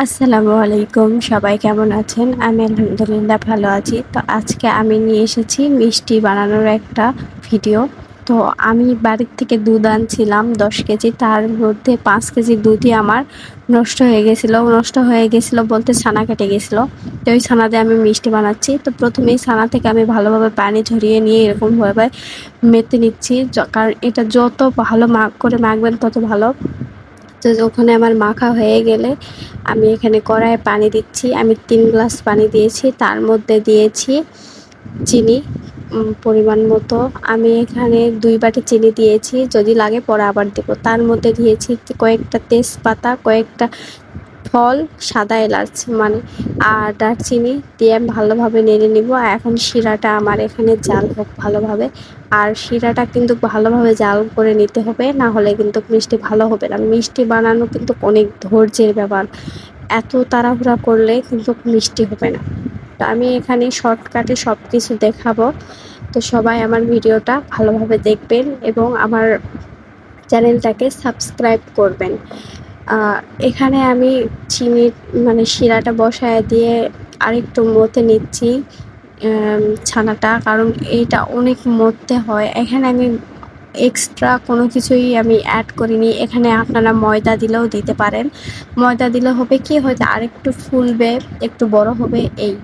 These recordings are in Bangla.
আসসালামু আলাইকুম, সবাই কেমন আছেন? আমি আলহামদুলিল্লাহ ভালো আছি। তো আজকে আমি নিয়ে এসেছি মিষ্টি বানানোর একটা ভিডিও। তো আমি বাড়ির থেকে দুধ আনছিলাম 10 কেজি, তার মধ্যে 5 কেজি দুধই আমার নষ্ট হয়ে গেছিলো বলতে ছানা কেটে গেছিলো। তো ওই ছানা দিয়ে আমি মিষ্টি বানাচ্ছি। তো প্রথমেই ছানা থেকে আমি ভালোভাবে পানি ঝরিয়ে নিয়ে এরকমভাবে মেখে নিচ্ছি, কারণ এটা যত ভালো করে মাখবেন তত ভালো। তো ওখানে আমার মাখা হয়ে গেলে আমি এখানে কড়াইয়ে পানি দিচ্ছি। আমি 3 গ্লাস পানি দিয়েছি, তার মধ্যে দিয়েছি চিনি পরিমাণ মতো। আমি এখানে 2 বাটি চিনি দিয়েছি, যদি লাগে পরে আবার দেবো। তার মধ্যে দিয়েছি কয়েকটা তেজপাতা, কয়েকটা ফল, সাদা এলাচ আর দারচিনি দিয়ে আমি ভালোভাবে নেড়ে নিব। এখন শিরাটা আমার এখানে জাল হোক ভালোভাবে, আর শিরাটা কিন্তু ভালোভাবে জাল করে নিতে হবে, না হলে কিন্তু মিষ্টি ভালো হবে না। মিষ্টি বানানো কিন্তু অনেক ধৈর্যের ব্যাপার, এত তাড়াহুড়া করলে কিন্তু মিষ্টি হবে না। তো আমি এখানে শর্টকাটে সব কিছু দেখাবো। তো সবাই আমার ভিডিওটা ভালোভাবে দেখবেন এবং আমার চ্যানেলটাকে সাবস্ক্রাইব করবেন। এখানে আমি চিনির শিরাটা বসায় দিয়ে আরেকটু মথে নিচ্ছি ছানাটা, কারণ এইটা অনেক মথতে হয়। এখানে আমি এক্সট্রা কোনো কিছুই আমি অ্যাড করিনি। এখানে আপনারা ময়দা দিলেও দিতে পারেন। ময়দা দিলে হবে কি, হয়তো আরেকটু ফুলবে, একটু বড় হবে এই।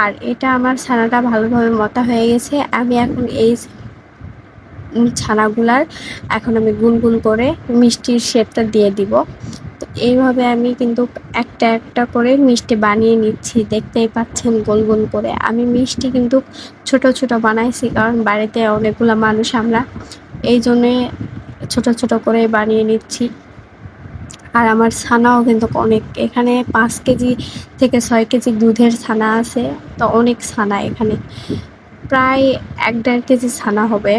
আর এটা আমার ছানাটা ভালোভাবে মথা হয়ে গেছে। আমি এখন এই ছানাগুলার এখন আমি গুল করে মিষ্টির শেপটা দিয়ে দিব। তো এইভাবে আমি কিন্তু একটা একটা করে মিষ্টি বানিয়ে নিচ্ছি, দেখতেই পাচ্ছেন গোল করে। আমি মিষ্টি কিন্তু ছোট ছোট বানাইছি, কারণ বাড়িতে অনেকগুলো মানুষ আমরা, এই জন্যে ছোট ছোট করে বানিয়ে নিচ্ছি। আর আমার ছানাও কিন্তু অনেক, এখানে 5 কেজি থেকে 6 কেজি দুধের ছানা আছে। তো অনেক ছানা এখানে, প্রায় 1-1.5 কেজি ছানা হবে।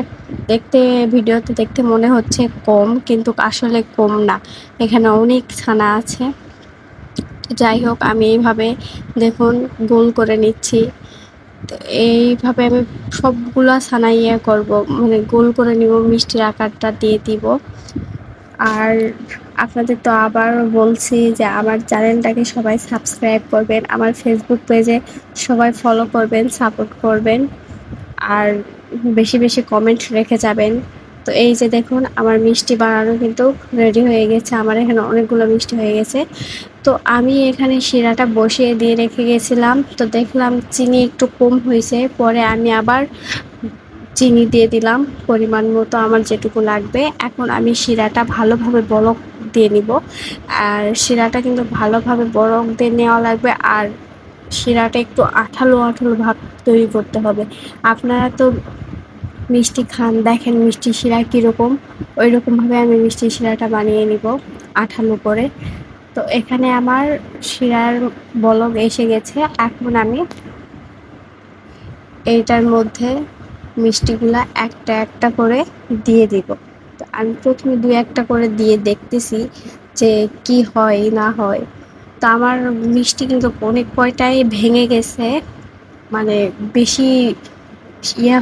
ভিডিওতে দেখতে মনে হচ্ছে কম, কিন্তু আসলে কম না, এখানে অনেক ছানা আছে। যাই হোক, আমি এইভাবে দেখুন গোল করে নিচ্ছি। তো এইভাবে আমি সবগুলা ছানা করব, গোল করে নিব, মিষ্টির আকারটা দিয়ে দিব। আর আপনাদের তো আবার বলছি যে আমার চ্যানেলটাকে সবাই সাবস্ক্রাইব করবেন, আমার ফেসবুক পেজে সবাই ফলো করবেন, সাপোর্ট করবেন, আর বেশি বেশি কমেন্ট রেখে যাবেন। তো এই যে দেখুন, আমার মিষ্টি বানানো কিন্তু রেডি হয়ে গেছে। আমার এখানে অনেকগুলো মিষ্টি হয়ে গেছে। তো আমি এখানে শিরাটা বসিয়ে দিয়ে রেখে গেছিলাম, তো দেখলাম চিনি একটু কম হয়েছে, পরে আমি আবার চিনি দিয়ে দিলাম পরিমাণ মতো, আমার যেটুকু লাগবে। এখন আমি শিরাটা ভালোভাবে বলক দিয়ে নিব। আর শিরাটা কিন্তু ভালোভাবে বলক দিয়ে নেওয়া লাগবে, আর শিরাটা একটু আঠালো আঠালো ভাব তৈরি করতে হবে। আপনারা তো মিষ্টি খান, দেখেন মিষ্টি শিরা কীরকম, ওই রকমভাবে আমি মিষ্টি শিরাটা বানিয়ে নিব আঠালো করে। তো এখানে আমার শিরার বলক এসে গেছে। এখন আমি এইটার মধ্যে মিষ্টিগুলা একটা একটা করে দিয়ে দিব। তো আমি প্রথমে 2-1টা করে দিয়ে দেখতেছি যে কি হয় না হয়। তো আমার মিষ্টি কিন্তু অনেক কয়টাই ভেঙে গেছে, বেশি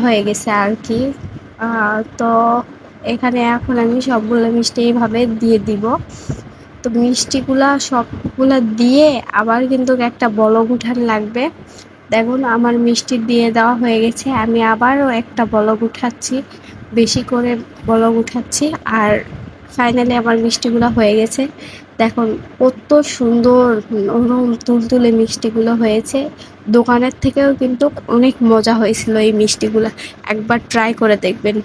হয়ে গেছে আর কি। তো এখানে এখন আমি সবগুলো মিষ্টি এইভাবে দিয়ে দিব। তো মিষ্টিগুলা সবগুলা দিয়ে আবার কিন্তু একটা বলক উঠান লাগবে। দেখুন, আমার মিষ্টি দিয়ে দেওয়া হয়ে গেছে, আমি আবারও একটা বলক উঠাচ্ছি, বেশি করে বলক উঠাচ্ছি। আর ফাইনালি আমার মিষ্টিগুলো হয়ে গেছে। দেখুন কত সুন্দর নরম তুলতুলে মিষ্টিগুলো হয়েছে। দোকানের থেকেও কিন্তু অনেক মজা হয়েছিল এই মিষ্টিগুলো, একবার ট্রাই করে দেখবেন।